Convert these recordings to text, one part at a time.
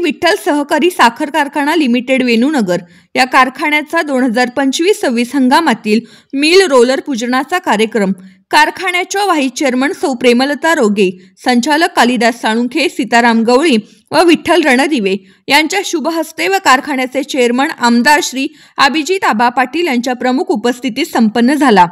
विठ्ठल सहकारी साखर कारखाना लिमिटेड वेणूनगर या कारखान्याचा 2025-26 हंगामातील मिल रोलर पूजनाचा कार्यक्रम कारखान्याच्या व्हाईस चेअरमन सौ प्रेमलता रोगे, संचालक कालिदास साळुंखे, सीताराम गवळी व विठ्ठल रणदिवे यांच्या शुभ हस्ते व कारखान्याचे चेअरमन आमदार श्री अभिजित आबा पाटील यांच्या प्रमुख उपस्थितीत संपन्न झाला।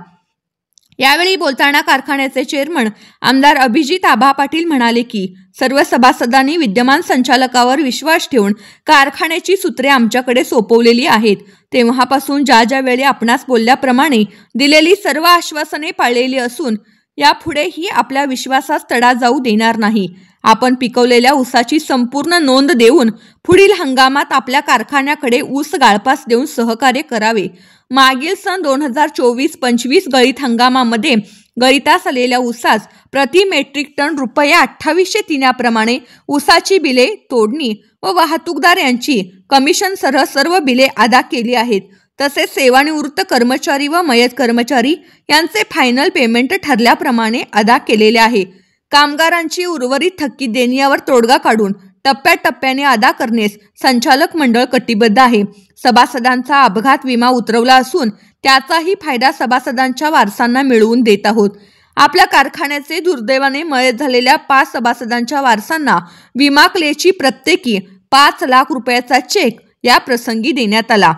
यावेळी बोलताना कारखान्याचे चेअरमन आमदार अभिजित आबा पाटील म्हणाले की सर्व सभासदांनी विद्यमान संचालकावर विश्वास ठेवून कारखान्याची सूत्रे आमच्याकडे सोपवलेली आहेत। तेव्हापासून ज्या वेळी आपणास बोलल्याप्रमाणे दिलेली सर्व आश्वासने पाळलेली असून यापुढेही आपल्या विश्वासास तडा जाऊ देणार नाही। आपण पिकवलेल्या ऊसाची संपूर्ण नोंद देऊन पुढील हंगामात आपल्या कारखान्याकडे ऊस गाळपास देऊन सहकार्य करावे। मागील सन 2024-25 गळीत हंगामामध्ये गळीतास आलेल्या ऊसास प्रति मेट्रिक टन रुपये 2803 याप्रमाणे ऊसाची बिले, तोडणी व वाहतूकदार यांची कमिशनसह सर्व बिले अदा केली आहेत। तसेच सेवानिवृत्त कर्मचारी व मयत कर्मचारी यांचे फायनल पेमेंट ठरल्याप्रमाणे अदा केलेले आहे। कामगारांची उर्वरित थकीत देणीवर तोडगा काढून टप्प्याटप्प्याने अदा करण्यास संचालक मंडळ कटिबद्ध आहे। सभासदांचा अपघात विमा उतरवला असून त्याचाही फायदा सभासदांच्या वारसांना मिळवून देत आहोत। आपल्या कारखान्याचे दुर्दैवाने मयत झालेल्या 5 सभासदांच्या वारसांना विमा क्लेमची प्रत्येकी 5 लाख रुपयाचा चेक या प्रसंगी देण्यात आला।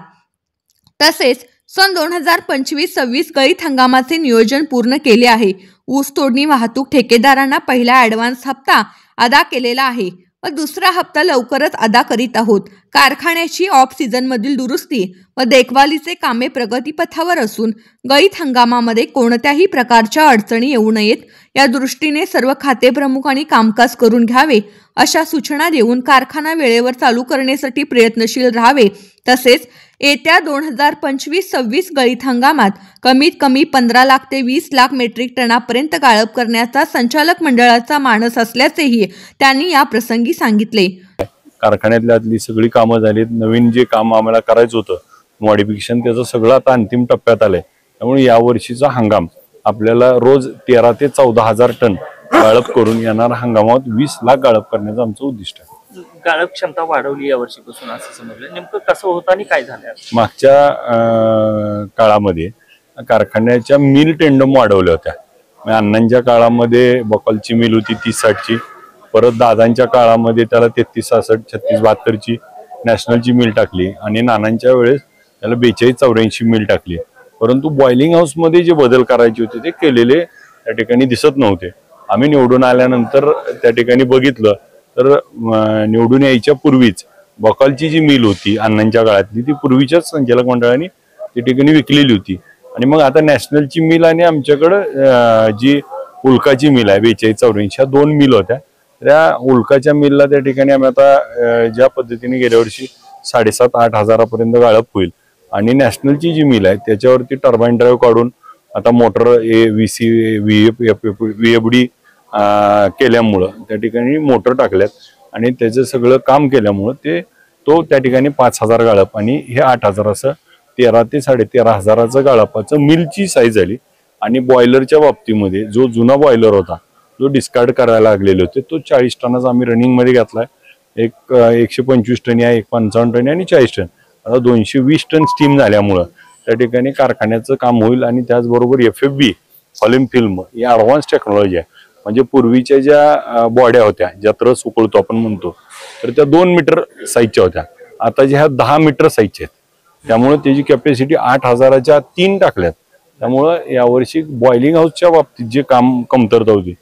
तसेच सन 2025-26 गळीत हंगामाचे नियोजन पूर्ण केले आहे। ऊस तोडणी वाहतूक ठेकेदारांना पहिला ॲडव्हान्स हप्ता अदा केलेला आहे व दुसरा हप्ता लवकरच अदा करीत आहोत। कारखान्याची ऑफ सीझन मधील दुरुस्ती व देखभालीचे कामे प्रगतीपथावर असून गळीत हंगामामध्ये कोणत्याही प्रकारच्या अडचणी येऊ नयेत या दृष्टीने सर्व खाते प्रमुखांनी कामकाज करून घ्यावे अशा सूचना देऊन कारखाना वेळेवर चालू करण्यासाठी प्रयत्नशील राहावे। तसेच येत्या 2025-26 गळीत हंगामात कमीत कमी 15 लाख ते 20 लाख मेट्रिक टनापर्यंत गाळप करण्याचा संचालक मंडळाचा मानस असल्याचेही त्यांनी या प्रसंगी सांगितले। कारखान्यातली सगळी कामं झालीत। नवीन जे काम आम्हाला करायचं होतं मॉडिफिकेशन त्याचं सगळं आता अंतिम टप्प्यात आलंय। त्यामुळे यावर्षीचा हंगाम आपल्याला रोज 13 ते 14 हजार टन गाळप करून येणारा हंगामात 20 लाख गाळप करण्याचं आमचं उद्दिष्ट आहे। गाळप क्षमता वाढवली या वर्षीपासून असं समजलं, नेमकं कसं होतं आणि काय झालं? मागच्या काळामध्ये कारखान्याच्या मिल टेंडम वाढवल्या होत्या। अण्णांच्या काळामध्ये बकलची मिल होती 30-60ची, परत दादांच्या काळामध्ये त्याला 33-66, 36-72ची नॅशनलची मिल टाकली आणि नानांच्या वेळेस त्याला 42-84 मिल टाकली। परंतु बॉइलिंग हाऊस मध्ये जे बदल करायचे होते ते केलेले त्या ठिकाणी दिसत नव्हते। आम्ही निवडून आल्यानंतर त्या ठिकाणी बघितलं तर निवडून यायच्या पूर्वीच बकलची जी मिल होती अण्णांच्या काळातली ती पूर्वीच्याच संचालक मंडळाने त्या ठिकाणी विकलेली होती। आणि मग आता नॅशनलची मिल आणि आमच्याकडं जी उल्काची मिल आहे 42-84 ह्या 2 मिल होत्या। त्या उल्काच्या मिलला त्या ठिकाणी आम्ही आता ज्या पद्धतीने गेल्या वर्षी 7,500-8 हजारापर्यंत गाळप होईल आणि नॅशनलची जी मिल आहे त्याच्यावरती टर्बाईन ड्राईव्ह काढून आता मोटर VFD केल्यामुळं त्या ठिकाणी मोटर टाकल्यात आणि त्याचं सगळं काम केल्यामुळं तो त्या ठिकाणी 5,000 गाळप आणि हे 8,000 असं 13 ते 13.5 हजाराचं गाळपाचं मिलची साईज झाली। आणि बॉयलरच्या बाबतीमध्ये जो जुना बॉयलर होता जो डिस्कार्ड करायला लागलेले होते तो 40 टनाचा आम्ही रनिंग मध्ये घेतलाय। एक 125 टन आहे, एक 55 टन आणि 40 टन, आता 220 टन स्टीम झाल्यामुळं त्या ठिकाणी कारखान्याचं काम होईल। आणि त्याचबरोबर FFB फॉलिम फिल्म ही ॲडव्हान्स टेक्नॉलॉजी आहे। म्हणजे पूर्वीच्या ज्या बॉड्या होत्या ज्यात रस उकळतो आपण म्हणतो तर त्या 2 मीटर साईजच्या होत्या, आता ज्या 10 मीटर साईजच्या आहेत। त्यामुळे त्याची कॅपॅसिटी 8,000च्या 3 टाकल्यात। त्यामुळे यावर्षी बॉइलिंग हाऊसच्या बाबतीत जे काम कमतरता होती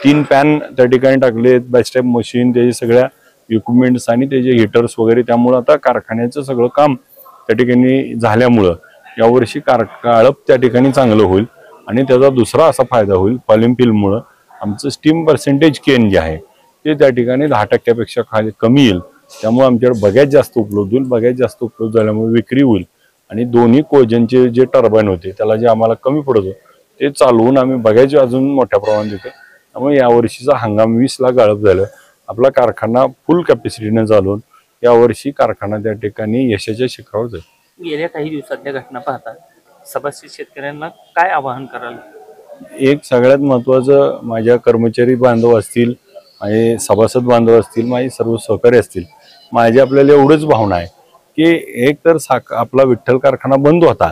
3 पॅन त्या ठिकाणी टाकले, बॅस्टॅप मशीन, त्याचे सगळ्या इक्विपमेंट्स आणि त्याचे हिटर्स वगैरे। त्यामुळे आता कारखान्याचं सगळं काम त्या ठिकाणी झाल्यामुळं यावर्षी गाळप त्या ठिकाणी चांगलं होईल। आणि त्याचा दुसरा असा फायदा होईल फॉलिम फिल्ममुळं आमचं स्टीम पर्सेंटेज केन जे आहे ते त्या ठिकाणी 10% खाली कमी येईल। त्यामुळे आमच्याकडे बगॅस जास्त उपलब्ध होईल। बगॅस जास्त उपलब्ध झाल्यामुळे विक्री होईल आणि दोन्ही कोजनचे जे टर्बाईन होते त्याला जे आम्हाला कमी पडत होते ते चालवून आम्ही बगॅस अजून मोठ्या प्रमाणात देतो। त्यामुळे यावर्षीचा हंगाम 20 लाख गाळप झालं। आपला कारखाना फुल कॅपॅसिटीने चालवून यावर्षी कारखाना त्या ठिकाणी यशाच्या शिखरावर जाईल। गेल्या काही दिवसातल्या घटना पाहता सभासद शेतकऱ्यांना काय आवाहन कराल? एक सगळ्यात महत्त्वाचं माझ्या कर्मचारी बांधव असतील, माझे सभासद बांधव असतील, माझे सर्व सहकारी असतील, माझी आपल्याला एवढंच भावना आहे की एक तर आपला विठ्ठल कारखाना बंद होता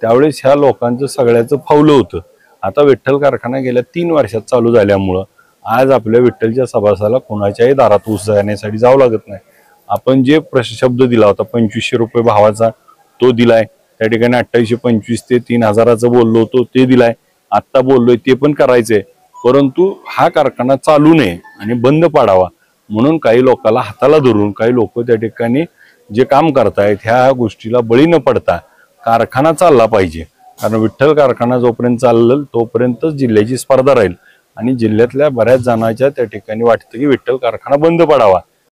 त्यावेळेस ह्या लोकांचं सगळ्याचं फावलं होतं. आता विठ्ठल कारखाना गेल्या 3 वर्षात चालू झाल्यामुळं आज आपल्या विठ्ठलच्या सभासाला कोणाच्याही दारात ऊस जाण्यासाठी जावं लागत नाही. आपण जे शब्द दिला होता 2500 रुपये भावाचा तो दिलाय. त्या ठिकाणी 2825 ते 3000 बोललो होतो ते दिलाय. आत्ता बोललोय ते पण करायचंय. परंतु हा कारखाना चालू नये आणि बंद पाडावा म्हणून काही लोकांना हाताला धरून काही लोक त्या ठिकाणी जे काम करतायत ह्या गोष्टीला बळी न पडता कारखाना चालला पाहिजे. कारण विठ्ठल कारखाना जोपर्यंत चालल तोपर्यंतच जिल्ह्याची स्पर्धा राहील आणि जिल्ह्यातल्या बऱ्याच जणांच्या त्या ठिकाणी वाटतं की विठ्ठल कारखाना बंद पडावा.